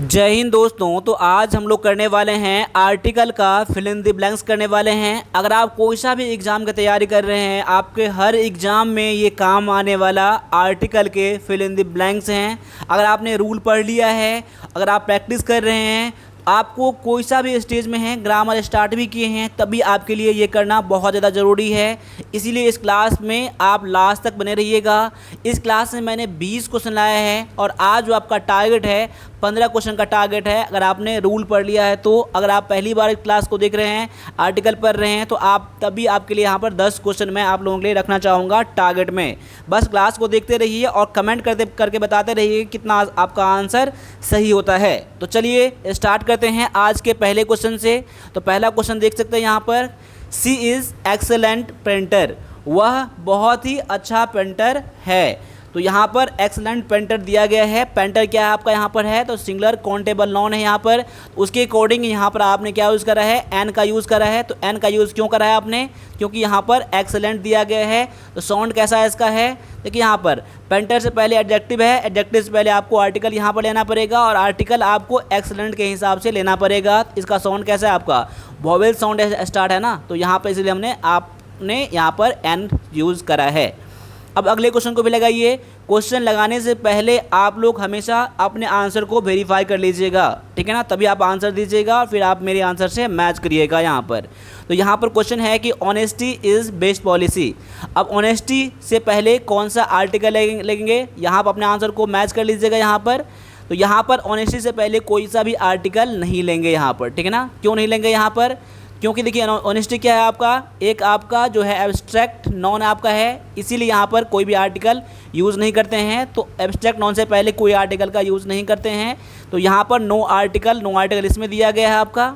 जय हिंद दोस्तों। तो आज हम लोग करने वाले हैं आर्टिकल का फिल इन द ब्लैंक्स करने वाले हैं। अगर आप कोई सा भी एग्ज़ाम की तैयारी कर रहे हैं, आपके हर एग्ज़ाम में ये काम आने वाला आर्टिकल के फिल इन द ब्लैंक्स हैं। अगर आपने रूल पढ़ लिया है, अगर आप प्रैक्टिस कर रहे हैं, आपको कोई सा भी स्टेज में है, ग्रामर स्टार्ट भी किए हैं, तभी आपके लिए ये करना बहुत ज़्यादा ज़रूरी है। इसीलिए इस क्लास में आप लास्ट तक बने रहिएगा। इस क्लास में मैंने 20 क्वेश्चन लाया है और आज जो आपका टारगेट है 15 क्वेश्चन का टारगेट है। अगर आपने रूल पढ़ लिया है तो, अगर आप पहली बार इस क्लास को देख रहे हैं, आर्टिकल पढ़ रहे हैं, तो आप तभी आपके लिए यहाँ पर 10 क्वेश्चन मैं आप लोगों के लिए रखना चाहूँगा टारगेट में। बस क्लास को देखते रहिए और कमेंट करके बताते रहिए कितना आपका आंसर सही होता है। तो चलिए स्टार्ट करते हैं आज के पहले क्वेश्चन से। तो पहला क्वेश्चन देख सकते हैं यहाँ पर, सी इज़ एक्सेलेंट पेंटर। वह बहुत ही अच्छा पेंटर है। तो यहाँ पर एक्सलेंट पेंटर दिया गया है। पेंटर क्या है आपका यहाँ पर है, तो सिंगुलर काउंटेबल नाउन है यहाँ पर। उसके अकॉर्डिंग यहाँ पर आपने क्या यूज़ करा है, एन का यूज़ करा है। तो एन का यूज़ क्यों करा है आपने, क्योंकि यहाँ पर एक्सलेंट दिया गया है। तो साउंड कैसा है इसका है, देखिए यहाँ पर पेंटर से पहले एडजेक्टिव है, एडजेक्टिव से पहले आपको आर्टिकल यहाँ पर लेना पड़ेगा और आर्टिकल आपको एक्सलेंट के हिसाब से लेना पड़ेगा। इसका साउंड कैसा है आपका, वोवेल साउंड स्टार्ट है ना, तो यहाँ पर इसलिए आपने यहाँ पर एन यूज़ करा है। अब अगले क्वेश्चन को भी लगाइए। क्वेश्चन लगाने से पहले आप लोग हमेशा अपने आंसर को वेरीफाई कर लीजिएगा, ठीक है ना, तभी आप आंसर दीजिएगा, फिर आप मेरे आंसर से मैच करिएगा यहाँ पर। तो यहाँ पर क्वेश्चन है कि ऑनेस्टी इज़ बेस्ट पॉलिसी। अब ऑनेस्टी से पहले कौन सा आर्टिकल लेंगे, यहाँ पर अपने आंसर को मैच कर लीजिएगा यहाँ पर। तो यहाँ पर ऑनेस्टी से पहले कोई सा भी आर्टिकल नहीं लेंगे यहाँ पर, ठीक है ना। क्यों नहीं लेंगे यहाँ पर, क्योंकि देखिए ऑनेस्टी क्या है आपका, एक आपका जो है एब्स्ट्रैक्ट नॉन आपका है, इसीलिए यहाँ पर कोई भी आर्टिकल यूज़ नहीं करते हैं। तो एब्स्ट्रैक्ट नॉन से पहले कोई आर्टिकल का यूज़ नहीं करते हैं। तो यहाँ पर नो आर्टिकल इसमें दिया गया है आपका।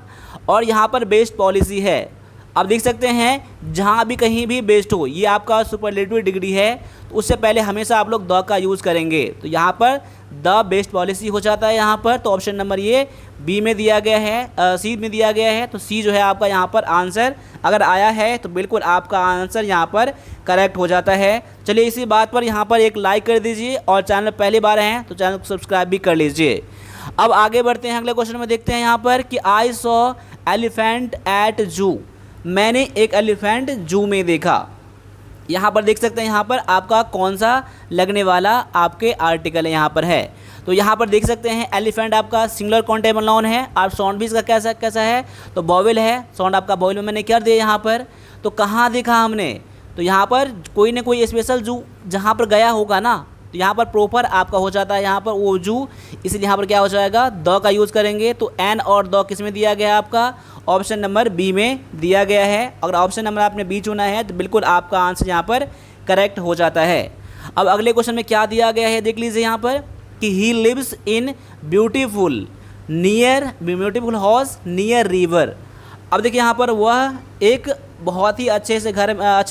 और यहाँ पर बेस्ट पॉलिसी है। अब देख सकते हैं जहाँ भी कहीं भी बेस्ट हो, ये आपका सुपरलेटिव डिग्री है, तो उससे पहले हमेशा आप लोग द का यूज़ करेंगे। तो यहाँ पर द बेस्ट पॉलिसी हो जाता है यहाँ पर। तो ऑप्शन नंबर ये बी में दिया गया है, सी में दिया गया है। तो सी जो है आपका यहाँ पर आंसर अगर आया है तो बिल्कुल आपका आंसर यहाँ पर करेक्ट हो जाता है। चलिए इसी बात पर यहाँ पर एक लाइक कर दीजिए और चैनल पहली बार हैं तो चैनल को सब्सक्राइब भी कर लीजिए। अब आगे बढ़ते हैं, अगले क्वेश्चन में देखते हैं यहाँ पर कि आई सॉ एलिफेंट एट जू। मैंने एक एलिफेंट जू में देखा। यहाँ पर देख सकते हैं यहाँ पर आपका कौन सा लगने वाला आपके आर्टिकल यहाँ पर है। तो यहाँ पर देख सकते हैं एलिफेंट आपका सिंगुलर काउंटेबल नाउन है और साउंड भी इसका कैसा है, तो वोवेल है। साउंड आपका वोवेल में मैंने कर दिया यहाँ पर। तो कहाँ देखा हमने, तो यहाँ पर कोई ना कोई स्पेशल जू जहाँ पर गया होगा ना, तो यहाँ पर प्रॉपर आपका हो जाता है यहाँ पर वो जू, इसलिए यहाँ पर क्या हो जाएगा, द का यूज़ करेंगे। तो एन और द किस में दिया गया है आपका, ऑप्शन नंबर बी में दिया गया है। अगर ऑप्शन नंबर आपने बी चुना है तो बिल्कुल आपका आंसर यहाँ पर करेक्ट हो जाता है। अब अगले क्वेश्चन में क्या दिया गया है देख लीजिए यहाँ पर कि he lives in beautiful house near river. अब देखिए यहाँ पर वह एक बहुत ही अच्छा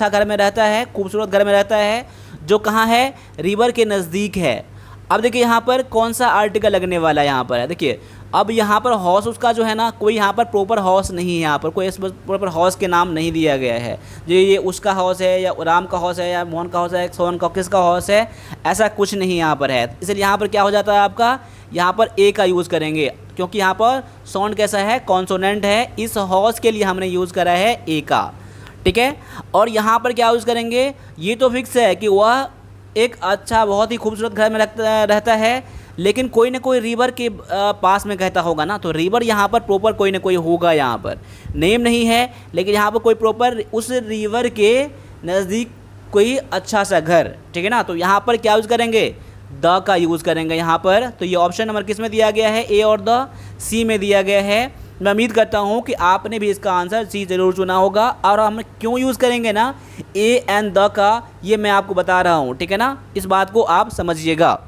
घर में रहता है, खूबसूरत घर में रहता है, जो कहाँ है, रिवर के नज़दीक है। अब देखिए यहाँ पर कौन सा आर्टिकल लगने वाला है यहाँ पर है, देखिए अब यहाँ पर हाउस उसका जो है ना, कोई यहाँ पर प्रॉपर हाउस नहीं है, यहाँ पर कोई प्रॉपर हाउस के नाम नहीं दिया गया है, ये उसका हाउस है या राम का हाउस है या मोहन का हाउस है, सोहन का किसका हाउस है, ऐसा कुछ नहीं यहाँ पर है। इसलिए यहाँ पर क्या हो जाता है आपका, यहाँ पर ए का यूज़ करेंगे, क्योंकि यहाँ पर साउंड कैसा है, कॉन्सोनेंट है। इस हाउस के लिए हमने यूज़ करा है ए का, ठीक है। और यहाँ पर क्या यूज़ करेंगे, ये तो फिक्स है कि वह एक अच्छा बहुत ही खूबसूरत घर में रहता है, लेकिन कोई ना कोई रिवर के पास में कहता होगा ना, तो रिवर यहाँ पर प्रॉपर कोई ना कोई होगा, यहाँ पर नेम नहीं है, लेकिन यहाँ पर कोई प्रॉपर उस रिवर के नज़दीक कोई अच्छा सा घर, ठीक है ना। तो यहाँ पर क्या यूज़ करेंगे, द का यूज़ करेंगे यहाँ पर। तो ये ऑप्शन नंबर किस में दिया गया है, ए और द सी में दिया गया है। मैं उम्मीद करता हूँ कि आपने भी इसका आंसर सी ज़रूर चुना होगा। और हम क्यों यूज़ करेंगे ना ए एंड द का, ये मैं आपको बता रहा हूँ, ठीक है ना, इस बात को आप समझिएगा।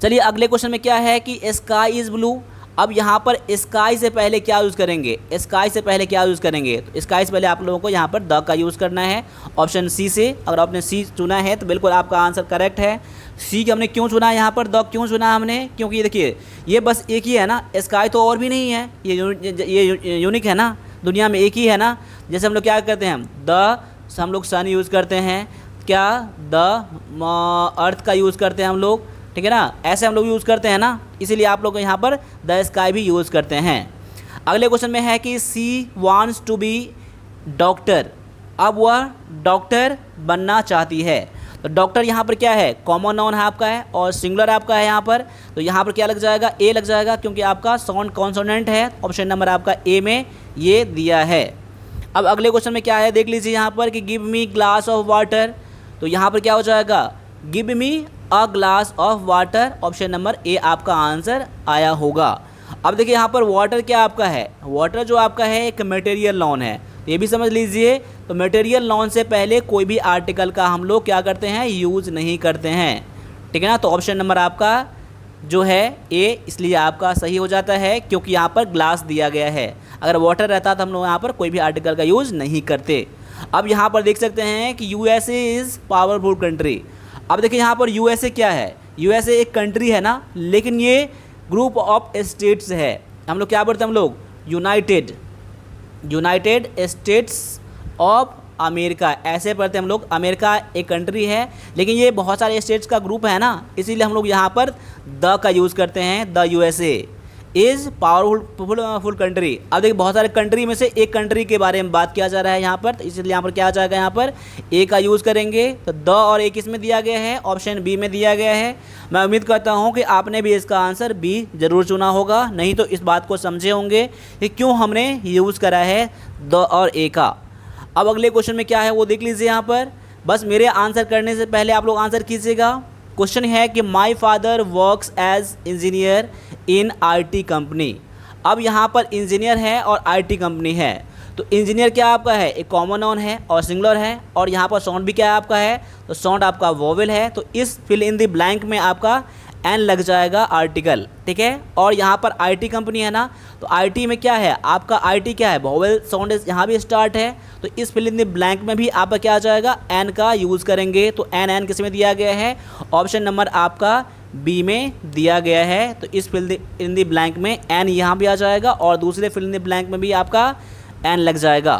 चलिए अगले क्वेश्चन में क्या है कि स्काई इज़ ब्लू। अब यहाँ पर स्काई से पहले क्या यूज़ करेंगे, स्काई से पहले क्या यूज़ करेंगे, तो स्काई से पहले आप लोगों को यहाँ पर द का यूज़ करना है, ऑप्शन सी से। अगर आपने सी चुना है तो बिल्कुल आपका आंसर करेक्ट है। सी हमने क्यों चुना है यहाँ पर, द क्यों चुना हमने, क्योंकि ये देखिए ये बस एक ही है ना, स्काई तो और भी नहीं है, ये यूनिक है ना, दुनिया में एक ही है ना। जैसे हम लोग क्या करते हैं, द हम लोग सन यूज़ करते हैं, क्या द अर्थ का यूज़ करते हैं हम लोग, ठीक है ना, ऐसे हम लोग यूज़ करते हैं ना, इसीलिए आप लोग यहाँ पर द स्काई भी यूज़ करते हैं। अगले क्वेश्चन में है कि she wants to be doctor, अब वह डॉक्टर बनना चाहती है। तो डॉक्टर यहाँ पर क्या है, कॉमन नाउन है आपका है और सिंगुलर आपका है यहाँ पर, तो यहाँ पर क्या लग जाएगा, ए लग जाएगा, क्योंकि आपका साउंड कॉन्सोनेंट है। ऑप्शन नंबर आपका ए में ये दिया है। अब अगले क्वेश्चन में क्या है देख लीजिए यहाँ पर कि give me glass of water, तो यहाँ पर क्या हो जाएगा, give me a glass of water. Option number A आपका आंसर आया होगा। अब देखिए यहाँ पर वाटर क्या आपका है, वाटर जो आपका है एक मटेरियल नॉन है, तो ये भी समझ लीजिए। तो मटेरियल नॉन से पहले कोई भी आर्टिकल का हम लोग क्या करते हैं, यूज़ नहीं करते हैं, ठीक है ना। तो ऑप्शन नंबर आपका जो है ए, इसलिए आपका सही हो जाता है, क्योंकि यहाँ पर ग्लास दिया गया है। अगर वाटर रहता तो हम लोग यहाँ पर कोई भी आर्टिकल का यूज़ नहीं करते। अब यहाँ पर देख सकते हैं कि यूएसए इज़ पावरफुल कंट्री। अब देखिए यहाँ पर यूएसए क्या है, यूएसए एक कंट्री है ना, लेकिन ये ग्रुप ऑफ स्टेट्स है। हम लोग क्या बोलते हैं, हम लोग यूनाइटेड स्टेट्स ऑफ अमेरिका ऐसे पढ़ते हैं हम लोग। अमेरिका एक कंट्री है, लेकिन ये बहुत सारे स्टेट्स का ग्रुप है ना, इसीलिए हम लोग यहाँ पर द का यूज़ करते हैं। The USA is powerful country. अब देखिए बहुत सारे कंट्री में से एक कंट्री के बारे में बात किया जा रहा है यहाँ पर, तो इसलिए यहाँ पर क्या आ जाएगा, यहाँ पर ए का यूज़ करेंगे। तो द और ए किस में दिया गया है, ऑप्शन बी में दिया गया है। मैं उम्मीद करता हूँ कि आपने भी इसका आंसर बी ज़रूर चुना होगा, नहीं तो इस बात को समझे होंगे कि क्यों हमने यूज़ करा है द और ए का। अब अगले क्वेश्चन में क्या है वो देख लीजिए यहाँ पर। बस मेरे आंसर करने से पहले आप लोग आंसर कीजिएगा। क्वेश्चन है कि my father works as engineer in IT company. अब यहाँ पर इंजीनियर है और आईटी कंपनी है, तो इंजीनियर क्या आपका है, एक कॉमन नाउन है और सिंगुलर है, और यहाँ पर साउंड भी क्या है आपका है, तो साउंड आपका वोवेल है। तो इस फिल इन द ब्लैंक में आपका एन लग जाएगा आर्टिकल, ठीक है। और यहाँ पर आईटी कंपनी है ना, तो आईटी में क्या है आपका, आईटी क्या है, वोवेल साउंड यहाँ भी स्टार्ट है, तो इस फिल इन द ब्लैंक में भी आपका क्या आ जाएगा, एन का यूज़ करेंगे। तो एन किस में दिया गया है, ऑप्शन नंबर आपका बी में दिया गया है। तो इस फिल इन द ब्लैंक में एन यहाँ भी आ जाएगा और दूसरे फिल इन द ब्लैंक में भी आपका एन लग जाएगा।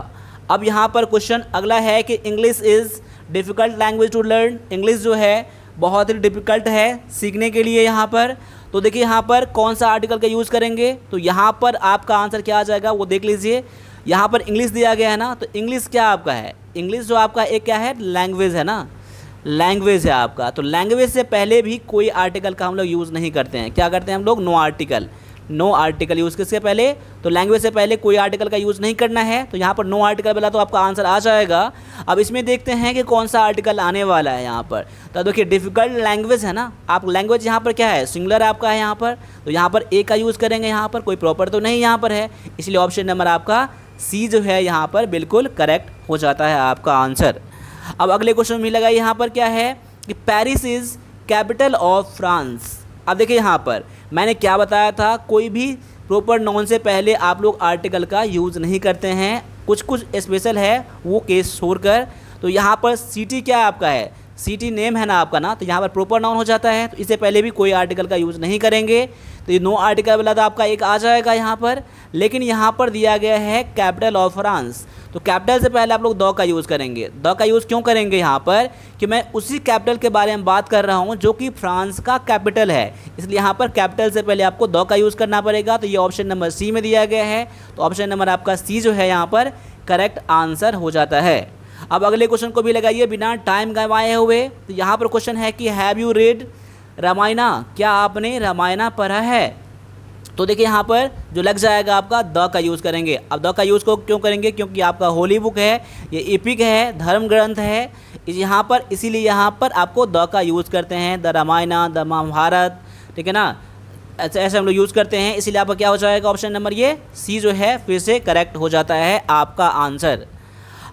अब यहाँ पर क्वेश्चन अगला है कि English is difficult language to learn. English जो है बहुत ही डिफ़िकल्ट है सीखने के लिए यहाँ पर। तो देखिए यहाँ पर कौन सा आर्टिकल का यूज़ करेंगे, तो यहाँ पर आपका आंसर क्या आ जाएगा वो देख लीजिए। यहाँ पर इंग्लिश दिया गया है ना, तो इंग्लिश क्या आपका है, इंग्लिश जो आपका एक क्या है, लैंग्वेज है ना, लैंग्वेज है आपका। तो लैंग्वेज से पहले भी कोई आर्टिकल का हम लोग यूज़ नहीं करते हैं, क्या करते हैं हम लोग, नो आर्टिकल यूज़ किसके पहले, तो लैंग्वेज से पहले कोई आर्टिकल का यूज़ नहीं करना है। तो यहाँ पर नो आर्टिकल वाला तो आपका आंसर आ जाएगा। अब इसमें देखते हैं कि कौन सा आर्टिकल आने वाला है यहाँ पर। तो देखिए डिफ़िकल्ट लैंग्वेज है ना, आप लैंग्वेज यहाँ पर क्या है, सिंगुलर आपका है यहाँ पर, तो यहाँ पर ए का यूज़ करेंगे। यहाँ पर कोई प्रॉपर तो नहीं यहाँ पर है, इसलिए ऑप्शन नंबर आपका सी जो है यहाँ पर बिल्कुल करेक्ट हो जाता है आपका आंसर। अब अगले क्वेश्चन में लगाइए यहाँ पर क्या है कि Paris is capital of France. अब देखिए यहाँ पर मैंने क्या बताया था, कोई भी प्रॉपर नाउन से पहले आप लोग आर्टिकल का यूज़ नहीं करते हैं, कुछ स्पेशल है वो केस छोड़कर। तो यहाँ पर सिटी क्या आपका है, सिटी नेम है ना आपका ना, तो यहाँ पर प्रॉपर नाउन हो जाता है, तो इससे पहले भी कोई आर्टिकल का यूज़ नहीं करेंगे। तो ये नो आर्टिकल वाला तो आपका एक आ जाएगा यहाँ पर, लेकिन यहाँ पर दिया गया है कैपिटल ऑफ फ्रांस, तो कैपिटल से पहले आप लोग द का यूज़ करेंगे। द का यूज़ क्यों करेंगे यहाँ पर, कि मैं उसी कैपिटल के बारे में बात कर रहा हूँ जो कि फ्रांस का कैपिटल है, इसलिए यहाँ पर कैपिटल से पहले आपको द का यूज़ करना पड़ेगा। तो ये ऑप्शन नंबर सी में दिया गया है, तो ऑप्शन नंबर आपका सी जो है यहाँ पर करेक्ट आंसर हो जाता है। अब अगले क्वेश्चन को भी लगाइए बिना टाइम गंवाए हुए। तो यहाँ पर क्वेश्चन है कि हैव यू रीड रामायणा, क्या आपने रामायणा पढ़ा है। तो देखिए यहाँ पर जो लग जाएगा आपका द का यूज़ करेंगे। अब द का यूज़ को क्यों करेंगे, क्योंकि आपका होली बुक है, ये एपिक है, धर्म ग्रंथ है यहाँ पर, इसीलिए यहाँ पर आपको द का यूज़ करते हैं। द रामायणा, द महाभारत, ठीक है ना, ऐसे हम लोग यूज़ करते हैं, इसीलिए आपका क्या हो जाएगा, ऑप्शन नंबर ये सी जो है फिर से करेक्ट हो जाता है आपका आंसर।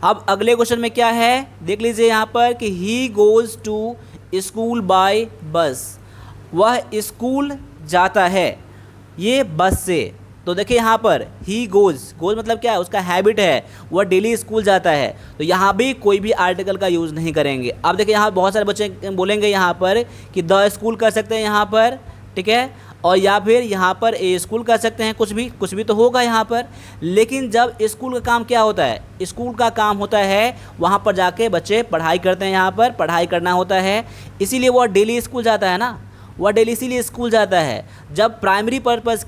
अब अगले क्वेश्चन में क्या है देख लीजिए यहाँ पर कि he goes to school by bus, वह स्कूल जाता है ये बस से। तो देखिए यहाँ पर ही गोज़ मतलब क्या है, उसका हैबिट है, वह डेली स्कूल जाता है, तो यहाँ भी कोई भी आर्टिकल का यूज़ नहीं करेंगे। अब देखिए यहाँ बहुत सारे बच्चे बोलेंगे यहाँ पर कि द स्कूल कर सकते हैं यहाँ पर, ठीक है, और या फिर यहाँ पर ए स्कूल कर सकते हैं, कुछ भी तो होगा यहाँ पर। लेकिन जब स्कूल का काम क्या होता है, स्कूल का काम होता है वहाँ पर जाके बच्चे पढ़ाई करते हैं, यहाँ पर पढ़ाई करना होता है, इसीलिए वो डेली स्कूल जाता है ना, वह डेली इसीलिए स्कूल जाता है। जब प्राइमरी पर्पज़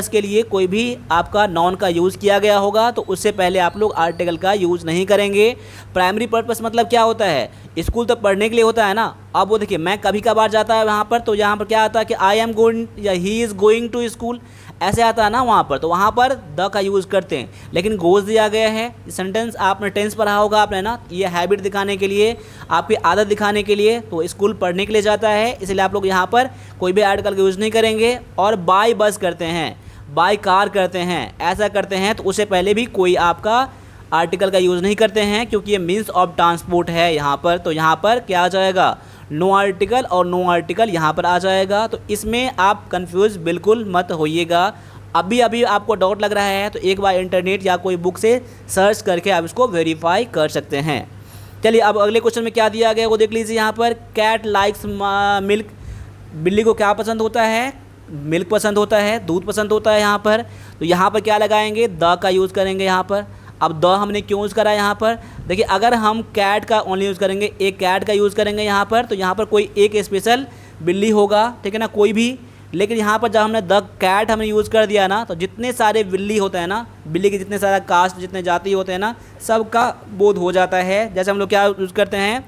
के लिए कोई भी आपका नॉन का यूज़ किया गया होगा तो उससे पहले आप लोग आर्टिकल का यूज़ नहीं करेंगे। प्राइमरी पर्पज़ मतलब क्या होता है, स्कूल तो पढ़ने के लिए होता है ना। अब वो देखिए, मैं कभी कभार जाता है वहाँ पर, तो यहाँ पर क्या आता है कि आई एम गोइंग या he is going to school, ऐसे आता है ना वहाँ पर, तो वहाँ पर द का यूज़ करते हैं। लेकिन गोज़ दिया गया है, सेंटेंस आपने टेंस पढ़ा होगा आपने ना, ये हैबिट दिखाने के लिए, आपकी आदत दिखाने के लिए, तो स्कूल पढ़ने के लिए जाता है, इसलिए आप लोग यहाँ पर कोई भी आर्टिकल का यूज़ नहीं करेंगे। और बाय बस करते हैं, बाय कार करते हैं, ऐसा करते हैं, तो उससे पहले भी कोई आपका आर्टिकल का यूज़ नहीं करते हैं, क्योंकि ये मीन्स ऑफ ट्रांसपोर्ट है यहाँ पर। तो यहाँ पर क्या आ जाएगा, नो आर्टिकल, और नो आर्टिकल यहाँ पर आ जाएगा। तो इसमें आप कंफ्यूज बिल्कुल मत होइएगा। अभी आपको डाउट लग रहा है तो एक बार इंटरनेट या कोई बुक से सर्च करके आप इसको वेरीफाई कर सकते हैं। चलिए अब अगले क्वेश्चन में क्या दिया गया वो देख लीजिए। यहाँ पर कैट लाइक्स मिल्क, बिल्ली को क्या पसंद होता है, मिल्क पसंद होता है, दूध पसंद होता है यहाँ पर। तो यहाँ पर क्या लगाएंगे, द का यूज़ करेंगे यहाँ पर। अब द हमने क्यों यूज़ करा यहाँ पर, देखिए अगर हम कैट का ओनली यूज़ करेंगे, एक कैट का यूज़ करेंगे यहाँ पर, तो यहाँ पर कोई एक स्पेशल बिल्ली होगा, ठीक है ना, कोई भी। लेकिन यहाँ पर जब हमने द कैट हमने यूज़ कर दिया ना, तो जितने सारे बिल्ली होते हैं ना, बिल्ली के जितने सारा कास्ट, जितने जाति होते हैं ना, सबका बोध हो जाता है। जैसे हम लोग क्या यूज़ करते हैं,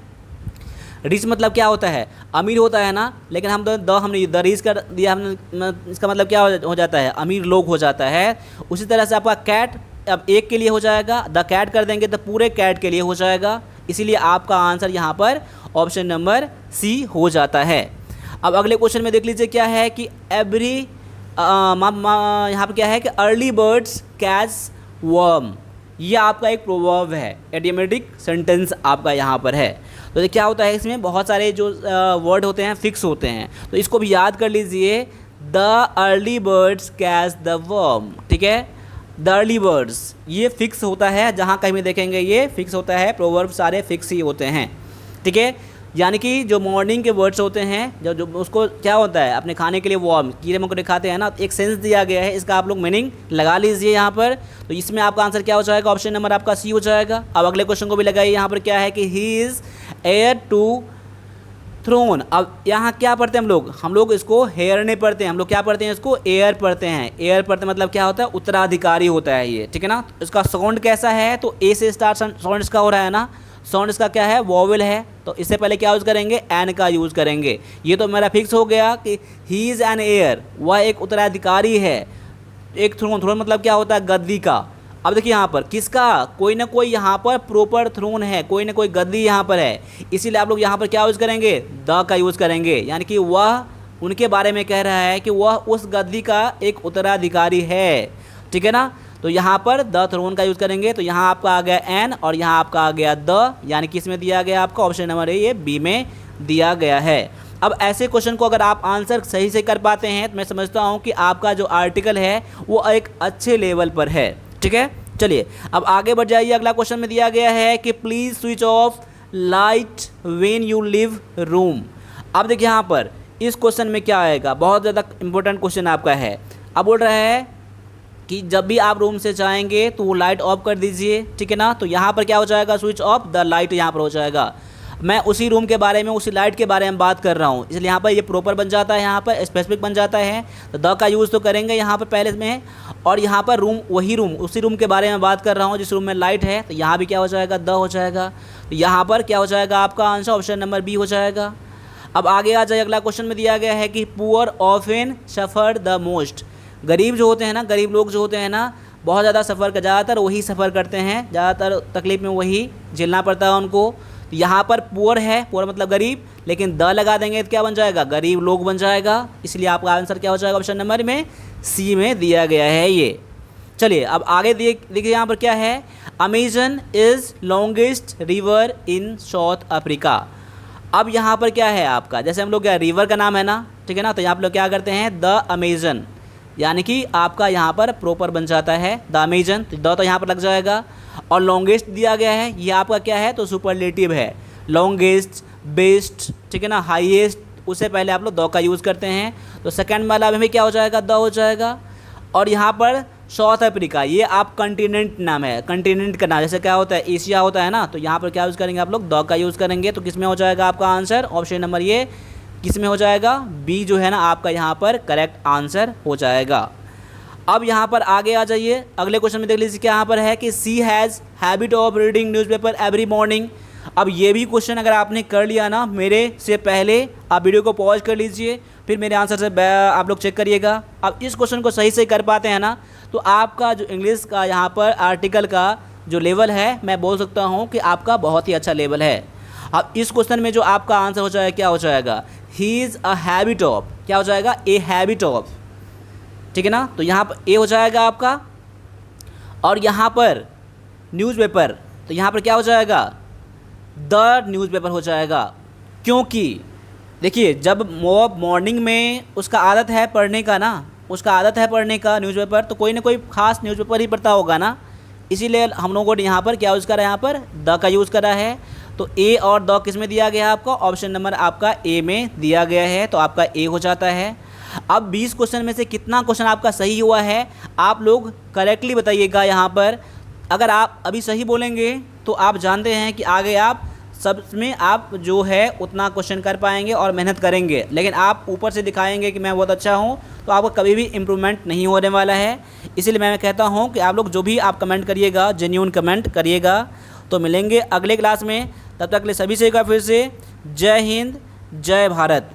रिच मतलब क्या होता है, अमीर होता है ना, लेकिन हम हमने द रिच कर दिया, हमने इसका मतलब क्या हो जाता है, अमीर लोग हो जाता है। उसी तरह से आपका कैट अब एक के लिए हो जाएगा, द कैट कर देंगे तो पूरे कैट के लिए हो जाएगा। इसीलिए आपका आंसर यहाँ पर ऑप्शन नंबर सी हो जाता है। अब अगले क्वेश्चन में देख लीजिए क्या है कि एवरी यहाँ पर क्या है कि अर्ली बर्ड्स कैच वर्म, ये आपका एक प्रोवर्ब है, एडियोमेटिक सेंटेंस आपका यहाँ पर है। तो क्या होता है, इसमें बहुत सारे जो वर्ड होते हैं फिक्स होते हैं, तो इसको भी याद कर लीजिए। The early birds catch the worm, ठीक है, द अर्ली बर्ड्स ये फिक्स होता है, जहाँ कहीं भी देखेंगे ये फिक्स होता है, प्रोवर्ब सारे फिक्स ही होते हैं, ठीक है। यानी कि जो मॉर्निंग के वर्ड्स होते हैं, जो उसको क्या होता है, अपने खाने के लिए वार्म कीड़े मकोड़े खाते हैं ना, एक सेंस दिया गया है, इसका आप लोग मीनिंग लगा लीजिए यहाँ पर। तो इसमें आपका आंसर क्या हो जाएगा, ऑप्शन नंबर आपका सी हो जाएगा। अब अगले क्वेश्चन को भी लगाइए। यहाँ पर क्या है कि he is heir to throne. अब यहाँ क्या पढ़ते हैं हम लोग इसको हेयर नहीं पढ़ते हैं, हम लोग क्या पढ़ते हैं, इसको एयर पढ़ते हैं। एयर पढ़ते मतलब क्या होता है, उत्तराधिकारी होता है ये, ठीक है ना। इसका साउंड कैसा है, तो ए से स्टार्ट साउंड इसका हो रहा है ना, साउंड इसका क्या है, वॉवेल है, तो इससे पहले क्या यूज़ करेंगे, एन का यूज़ करेंगे। ये तो मेरा फिक्स हो गया कि ही इज़ एन एयर, वह एक उत्तराधिकारी है। एक थ्रोन मतलब क्या होता है, गद्दी का। अब देखिए यहाँ पर किसका, कोई ना कोई यहाँ पर प्रॉपर थ्रोन है, कोई ना कोई गद्दी यहाँ पर है, इसीलिए आप लोग यहाँ पर क्या यूज़ करेंगे, द का यूज़ करेंगे। यानी कि वह उनके बारे में कह रहा है कि वह उस गद्दी का एक उत्तराधिकारी है, ठीक है ना। तो यहाँ पर द थ्रोन का यूज़ करेंगे। तो यहाँ आपका आ गया एन और यहाँ आपका आ गया द, यानी कि इसमें दिया गया आपका ऑप्शन नंबर ए, ये बी में दिया गया है। अब ऐसे क्वेश्चन को अगर आप आंसर सही से कर पाते हैं तो मैं समझता हूँ कि आपका जो आर्टिकल है वो एक अच्छे लेवल पर है, ठीक है। चलिए अब आगे बढ़ जाइए। अगला क्वेश्चन में दिया गया है कि please switch off light when you leave room. अब देखिए यहाँ पर इस क्वेश्चन में क्या आएगा, बहुत ज़्यादा इंपॉर्टेंट क्वेश्चन आपका है। अब बोल रहा है कि जब भी आप रूम से जाएंगे तो वो लाइट ऑफ कर दीजिए, ठीक है ना। तो यहाँ पर क्या हो जाएगा, स्विच ऑफ द लाइट यहाँ पर हो जाएगा। मैं उसी रूम के बारे में, उसी लाइट के बारे में बात कर रहा हूँ, इसलिए यहाँ पर ये प्रॉपर बन जाता है, यहाँ पर स्पेसिफिक बन जाता है। तो द का यूज़ तो करेंगे यहाँ पर पहले में, और यहाँ पर रूम, वही रूम, उसी रूम के बारे में बात कर रहा हूँ जिस रूम में लाइट है, तो यहाँ भी क्या हो जाएगा, द हो जाएगा। तो यहाँ पर क्या हो जाएगा, आपका आंसर ऑप्शन नंबर बी हो जाएगा। अब आगे आ जाए, अगला क्वेश्चन में दिया गया है कि poor often suffer the most. गरीब जो होते हैं ना, गरीब लोग जो होते हैं ना, बहुत ज़्यादा सफ़र का, ज़्यादातर वही सफ़र करते हैं, ज़्यादातर तकलीफ़ में वही झेलना पड़ता है उनको। तो यहाँ पर पुअर है, पुअर मतलब गरीब, लेकिन द लगा देंगे तो क्या बन जाएगा, गरीब लोग बन जाएगा। इसलिए आपका आंसर क्या हो जाएगा, ऑप्शन नंबर में सी में दिया गया है ये। चलिए अब आगे देखिए यहाँ पर क्या है, Amazon is longest river in south Africa. अब यहाँ पर क्या है आपका, जैसे हम लोग क्या, रिवर का नाम है ना, ठीक है ना, तो यहाँ पर लोग क्या करते हैं, द अमेजन, यानी कि आपका यहाँ पर प्रॉपर बन जाता है द अमेजन, तो द तो यहाँ पर लग जाएगा। और लॉन्गेस्ट दिया गया है, ये आपका क्या है, तो सुपरलेटिव है, लॉन्गेस्ट, बेस्ट, ठीक है ना, हाईएस्ट, उससे पहले आप लोग द का यूज़ करते हैं। तो सेकंड वाला में क्या हो जाएगा, द हो जाएगा। और यहाँ पर साउथ अफ्रीका, ये आप कंटिनेंट नाम है, कंटिनेंट का नाम, जैसे क्या होता है, एशिया होता है ना, तो यहाँ पर क्या यूज़ करेंगे आप लोग, द का यूज़ करेंगे। तो किस में हो जाएगा आपका आंसर, ऑप्शन नंबर ये किस में हो जाएगा, बी जो है ना आपका यहाँ पर करेक्ट आंसर हो जाएगा। अब यहाँ पर आगे आ जाइए, अगले क्वेश्चन में देख लीजिए क्या यहाँ पर है कि she has habit of reading newspaper every morning. अब ये भी क्वेश्चन अगर आपने कर लिया ना मेरे से पहले, आप वीडियो को पॉज कर लीजिए, फिर मेरे आंसर से आप लोग चेक करिएगा। अब इस क्वेश्चन को सही से कर पाते हैं ना, तो आपका जो इंग्लिश का यहाँ पर आर्टिकल का जो लेवल है, मैं बोल सकता हूँ कि आपका बहुत ही अच्छा लेवल है। अब इस क्वेश्चन में जो आपका आंसर हो जाएगा, क्या हो जाएगा, he is a habit of, क्या हो जाएगा, ए हैबिट ऑफ, ठीक है ना। तो यहाँ पर ए हो जाएगा आपका, और यहाँ पर न्यूज़पेपर, तो यहाँ पर क्या हो जाएगा, द न्यूज़पेपर हो जाएगा। क्योंकि देखिए जब वो मॉर्निंग में उसका आदत है पढ़ने का ना, उसका आदत है पढ़ने का न्यूज़पेपर, तो कोई ना कोई ख़ास न्यूज़पेपर ही पढ़ता होगा ना, इसीलिए हम लोगों ने यहाँ पर क्या यूज़ करा है, यहाँ पर द का यूज़ करा है। तो ए और द किस में दिया गया है आपका, ऑप्शन नंबर आपका ए में दिया गया है, तो आपका ए हो जाता है। अब 20 क्वेश्चन में से कितना क्वेश्चन आपका सही हुआ है, आप लोग करेक्टली बताइएगा। यहाँ पर अगर आप अभी सही बोलेंगे तो आप जानते हैं कि आगे आप सब में आप जो है उतना क्वेश्चन कर पाएंगे और मेहनत करेंगे, लेकिन आप ऊपर से दिखाएंगे कि मैं बहुत अच्छा हूँ, तो आपका कभी भी इम्प्रूवमेंट नहीं होने वाला है। इसीलिए मैं कहता हूँ कि आप लोग जो भी आप कमेंट करिएगा, जेन्युइन कमेंट करिएगा। तो मिलेंगे अगले क्लास में, तब तक के लिए सभी से एक बार फिर से जय हिंद, जय भारत।